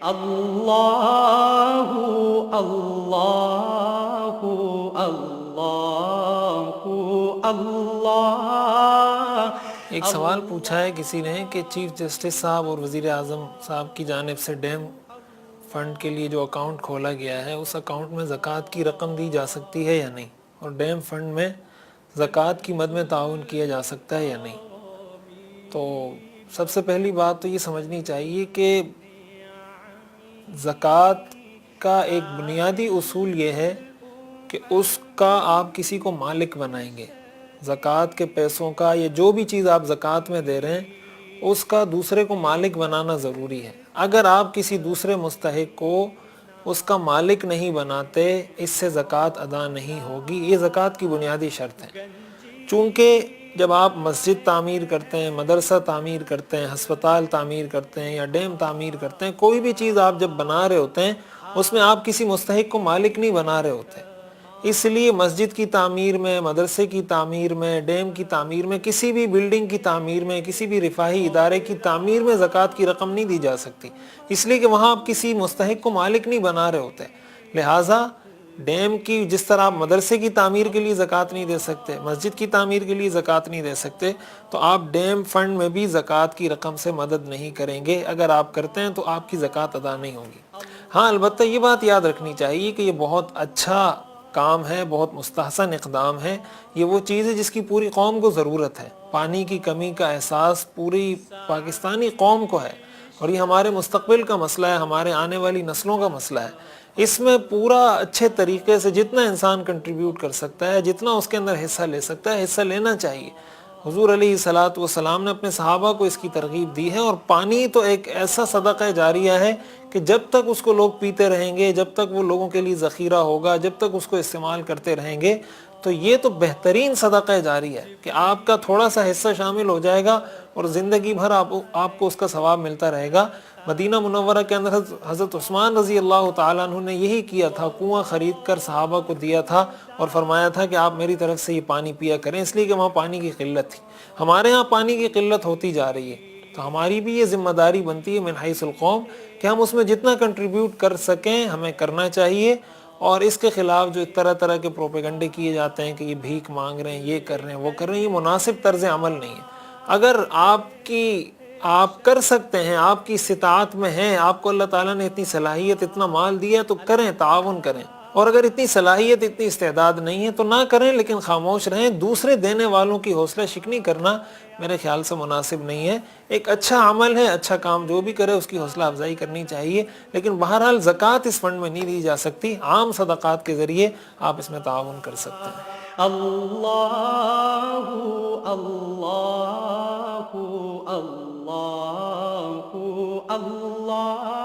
اللہ اللہ اللہ اللہ۔ ایک سوال پوچھا ہے کسی نے کہ چیف جسٹس صاحب اور وزیر اعظم صاحب کی جانب سے ڈیم فنڈ کے لیے جو اکاؤنٹ کھولا گیا ہے اس اکاؤنٹ میں زکوٰۃ کی رقم دی جا سکتی ہے یا نہیں، اور ڈیم فنڈ میں زکوٰۃ کی مد میں تعاون کیا جا سکتا ہے یا نہیں۔ تو سب سے پہلی بات تو یہ سمجھنی چاہیے کہ زکوٰۃ کا ایک بنیادی اصول یہ ہے کہ اس کا آپ کسی کو مالک بنائیں گے۔ زکوٰۃ کے پیسوں کا یا جو بھی چیز آپ زکوٰۃ میں دے رہے ہیں اس کا دوسرے کو مالک بنانا ضروری ہے۔ اگر آپ کسی دوسرے مستحق کو اس کا مالک نہیں بناتے اس سے زکوٰۃ ادا نہیں ہوگی، یہ زکوٰۃ کی بنیادی شرط ہے۔ چونکہ جب آپ مسجد تعمیر کرتے ہیں، مدرسہ تعمیر کرتے ہیں، ہسپتال تعمیر کرتے ہیں یا ڈیم تعمیر کرتے ہیں، کوئی بھی چیز آپ جب بنا رہے ہوتے ہیں اس میں آپ کسی مستحق کو مالک نہیں بنا رہے ہوتے۔ اس لیے مسجد کی تعمیر میں، مدرسے کی تعمیر میں، ڈیم کی تعمیر میں، کسی بھی بلڈنگ کی تعمیر میں، کسی بھی رفاہی ادارے کی تعمیر میں زکوٰۃ کی رقم نہیں دی جا سکتی، اس لیے کہ وہاں آپ کسی مستحق کو مالک نہیں بنا رہے ہوتے۔ لہٰذا ڈیم کی جس طرح آپ مدرسے کی تعمیر کے لیے زکوٰۃ نہیں دے سکتے، مسجد کی تعمیر کے لیے زکوٰۃ نہیں دے سکتے، تو آپ ڈیم فنڈ میں بھی زکوٰۃ کی رقم سے مدد نہیں کریں گے۔ اگر آپ کرتے ہیں تو آپ کی زکوٰۃ ادا نہیں ہوگی۔ ہاں البتہ یہ بات یاد رکھنی چاہیے کہ یہ بہت اچھا کام ہے، بہت مستحسن اقدام ہے۔ یہ وہ چیز ہے جس کی پوری قوم کو ضرورت ہے۔ پانی کی کمی کا احساس پوری پاکستانی قوم کو ہے، اور یہ ہمارے مستقبل کا مسئلہ ہے، ہمارے آنے والی نسلوں کا مسئلہ ہے۔ اس میں پورا اچھے طریقے سے جتنا انسان کنٹریبیوٹ کر سکتا ہے، جتنا اس کے اندر حصہ لے سکتا ہے، حصہ لینا چاہیے۔ حضور علیہ الصلوۃ والسلام نے اپنے صحابہ کو اس کی ترغیب دی ہے، اور پانی تو ایک ایسا صدقہ جاریہ ہے کہ جب تک اس کو لوگ پیتے رہیں گے، جب تک وہ لوگوں کے لیے ذخیرہ ہوگا، جب تک اس کو استعمال کرتے رہیں گے، تو یہ تو بہترین صدقہ جاری ہے کہ آپ کا تھوڑا سا حصہ شامل ہو جائے گا اور زندگی بھر آپ کو اس کا ثواب ملتا رہے گا۔ مدینہ منورہ کے اندر حضرت عثمان رضی اللہ تعالیٰ عنہ نے یہی کیا تھا، کنواں خرید کر صحابہ کو دیا تھا اور فرمایا تھا کہ آپ میری طرف سے یہ پانی پیا کریں، اس لیے کہ وہاں پانی کی قلت تھی۔ ہمارے ہاں پانی کی قلت ہوتی جا رہی ہے، تو ہماری بھی یہ ذمہ داری بنتی ہے من حیث القوم کہ ہم اس میں جتنا کنٹریبیوٹ کر سکیں ہمیں کرنا چاہیے، اور اس کے خلاف جو طرح طرح کے پروپیگنڈے کیے جاتے ہیں کہ یہ بھیک مانگ رہے ہیں، یہ کر رہے ہیں، وہ کر رہے ہیں، یہ مناسب طرز عمل نہیں ہے۔ اگر آپ کر سکتے ہیں، آپ کی استطاعت میں ہیں، آپ کو اللہ تعالیٰ نے اتنی صلاحیت، اتنا مال دیا تو کریں، تعاون کریں، اور اگر اتنی صلاحیت، اتنی استعداد نہیں ہے تو نہ کریں، لیکن خاموش رہیں۔ دوسرے دینے والوں کی حوصلہ شکنی کرنا میرے خیال سے مناسب نہیں ہے۔ ایک اچھا عمل ہے، اچھا کام جو بھی کرے اس کی حوصلہ افزائی کرنی چاہیے، لیکن بہرحال زکوٰۃ اس فنڈ میں نہیں دی جا سکتی۔ عام صدقات کے ذریعے آپ اس میں تعاون کر سکتے ہیں۔ اللہ اللہ اللہ اللہ